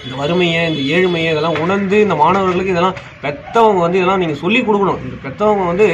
இந்த வறுமையை, இந்த ஏழ்மையை இதெல்லாம் உணர்ந்து இந்த மாணவர்களுக்கு இதெல்லாம் பெற்றவங்க வந்து இதெல்லாம் நீங்கள் சொல்லிக் கொடுக்கணும். இந்த பெற்றவங்க வந்து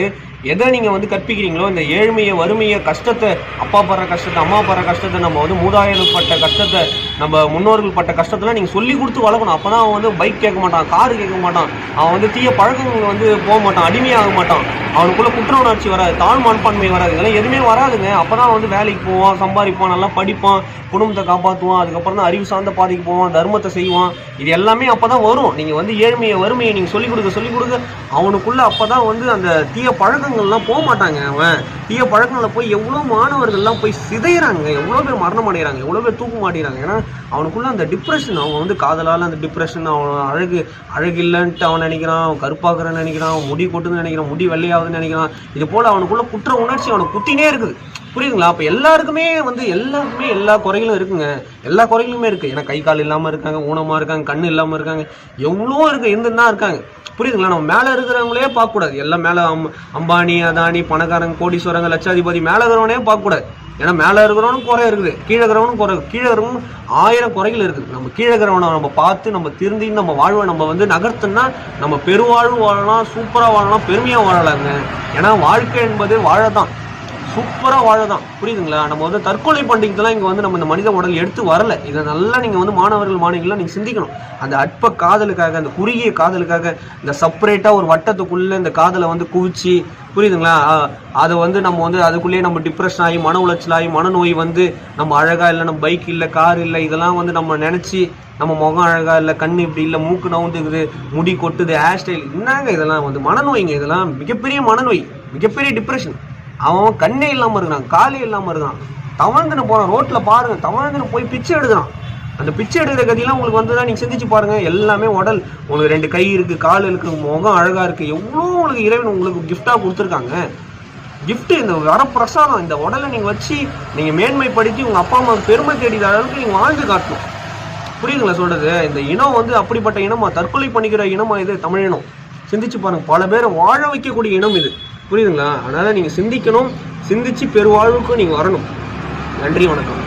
எதை நீங்கள் வந்து கற்பிக்கிறீங்களோ, இந்த ஏழ்மையை, வறுமையை, கஷ்டத்தை, அப்பா படுற கஷ்டத்தை, அம்மா படுற கஷ்டத்தை, நம்ம வந்து மூதாதையர்கள் பட்ட கஷ்டத்தை, நம்ம முன்னோர்கள் பட்ட கஷ்டத்தெல்லாம் நீங்கள் சொல்லி கொடுத்து வளர்க்கணும். அப்போ தான் அவன் வந்து பைக் கேட்க மாட்டான், காரு கேட்க மாட்டான், அவன் வந்து தீய பழக்கங்கள் வந்து போக மாட்டான், அடிமையாக மாட்டான், அவனுக்குள்ளே குற்ற உணர்ச்சி வராது, தாழ் மனப்பான்மை வராது, இதெல்லாம் எதுவுமே வராதுங்க. அப்போ தான் வந்து வேலைக்கு போவான், சம்பாதிப்பான், நல்லா படிப்பான், குடும்பத்தை காப்பாற்றுவான், அதுக்கப்புறம் தான் அறிவு சார்ந்த பாதைக்கு போவான், தர்மத்தை செய்வான். இது எல்லாமே அப்போ தான் வரும். நீங்கள் வந்து ஏழ்மையை, வறுமையை நீங்கள் சொல்லிக் கொடுக்க அவனுக்குள்ளே அப்போ தான் வந்து அந்த தீய பழக்கங்கள்லாம் போக மாட்டாங்க. அவன் தீய பழக்கங்களில் போய் எவ்வளோ மாணவர்கள்லாம் போய் சிதைகிறாங்க, எவ்வளோ பேர் மரணம் அடைகிறாங்க, எவ்வளோ பேர் தூக்கம் மாட்டேறாங்க. ஏன்னா அவனுக்குள்ளே அந்த டிப்ரெஷன், அவன் வந்து காதலால் அந்த டிப்ரெஷன், அவன் அழகு இல்லைன்ட்டு அவன் நினைக்கிறான், அவன் கருப்பாக்குறன்னு நினைக்கிறான், அவன் முடி கொட்டுன்னு நினைக்கிறான், முடி வெள்ளையாகுதுன்னு நினைக்கிறான். இது போல் அவனுக்குள்ளே குற்ற உணர்ச்சி அவனுக்கு குத்தினே இருக்குது. புரியுதுங்களா? அப்போ எல்லாருக்குமே எல்லா குறைகளும் இருக்குங்க, எல்லா குறைகளுமே இருக்குது. ஏன்னா கை கால் இல்லாமல் இருக்காங்க, ஊனமாக இருக்காங்க, கண்ணு இல்லாமல் இருக்காங்க, எவ்வளோ இருக்குது, இருந்துதான் இருக்காங்க. புரியுதுங்களா? நம்ம மேலே இருக்கிறவங்களே பார்க்கக்கூடாது. எல்லாம் மேலே அம்பானி, அதானி, பணக்காரங்க, கோடீஸ்வரங்க, லட்சாதிபதி மேலே இருக்கிறவனே பார்க்கக்கூடாது. ஏன்னா மேலே இருக்கிறவனும் குறை இருக்குது, கீழே இருக்கிறவனும் குறை, கீழே இருக்கிறவனும் 1000 குறைகள் இருக்குது. நம்ம கீழே இருக்கிறவனை நம்ம பார்த்து நம்ம திருந்தி நம்ம வாழ்வை நம்ம வந்து நகர்த்துனா நம்ம பெருவாழ்வு வாழலாம், சூப்பராக வாழலாம், பெருமையாக வாழலாங்க. ஏன்னா வாழ்க்கை என்பது வாழதான், சூப்பராக வாழதான். புரியுதுங்களா? நம்ம வந்து தற்கொலை பண்ணிக்கலாம் இங்கே வந்து நம்ம இந்த மனித உடல் எடுத்து வரல. இதை நல்லா நீங்கள் வந்து மாணவர்கள்லாம் நீங்கள் சிந்திக்கணும். அந்த அற்ப காதலுக்காக, அந்த குறுகிய காதலுக்காக, இந்த செப்பரேட்டாக ஒரு வட்டத்துக்குள்ளே இந்த காதலை வந்து குவிச்சு, புரியுதுங்களா, அதை வந்து நம்ம வந்து அதுக்குள்ளேயே நம்ம டிப்ரெஷன் ஆகி, மன உளைச்சலாகி, மனநோய் வந்து, நம்ம அழகாக இல்லை, நம்ம பைக் இல்லை, கார் இல்லை, இதெல்லாம் வந்து நம்ம நினச்சி, நம்ம முகம் அழகாக இல்லை, கண் இப்படி இல்லை, மூக்கு நவுந்துக்குது, முடி கொட்டுது, ஹேர் ஸ்டைல், என்னங்க இதெல்லாம் வந்து மனநோய்ங்க. இதெல்லாம் மிகப்பெரிய மனநோய், மிகப்பெரிய டிப்ரெஷன். அவன் கண்ணே இல்லாமல் இருக்கிறான், காலே இல்லாமல் இருக்கிறான், தவழ்ந்துன்னு போகிறான், ரோட்டில் பாருங்கள், தவழ்ந்துன்னு போய் பிச்சை எடுக்கிறான். அந்த பிச்சை எடுக்கிற கதியெல்லாம் உங்களுக்கு வந்து தான் நீங்கள் சிந்திச்சு பாருங்கள். எல்லாமே உடல், உங்களுக்கு 2 கை இருக்குது, கால் இருக்குது, முகம் அழகாக இருக்குது, எவ்வளோ உங்களுக்கு இறைவன் உங்களுக்கு கிஃப்டாக கொடுத்துருக்காங்க. கிஃப்ட்டு, இந்த வரப்பிரசாதம். இந்த உடலை நீங்கள் வச்சு நீங்கள் மேன்மைப்படுத்தி உங்கள் அப்பா அம்மாவுக்கு பெருமை தேடித அளவுக்கு நீங்கள் வாழ்ந்து காட்டணும். புரியுதுங்களா சொல்கிறது? இந்த இனம் வந்து அப்படிப்பட்ட இனமா, தற்கொலை பண்ணிக்கிற இனமா இது தமிழ் இனம். சிந்திச்சு பாருங்கள், பல பேரை வாழ வைக்கக்கூடிய இனம் இது. புரியுதுங்களா? அதனால் நீங்கள் சிந்திக்கணும், சிந்திச்சு பெருவாழ்வுக்கும் நீங்கள் வரணும். நன்றி, வணக்கம்.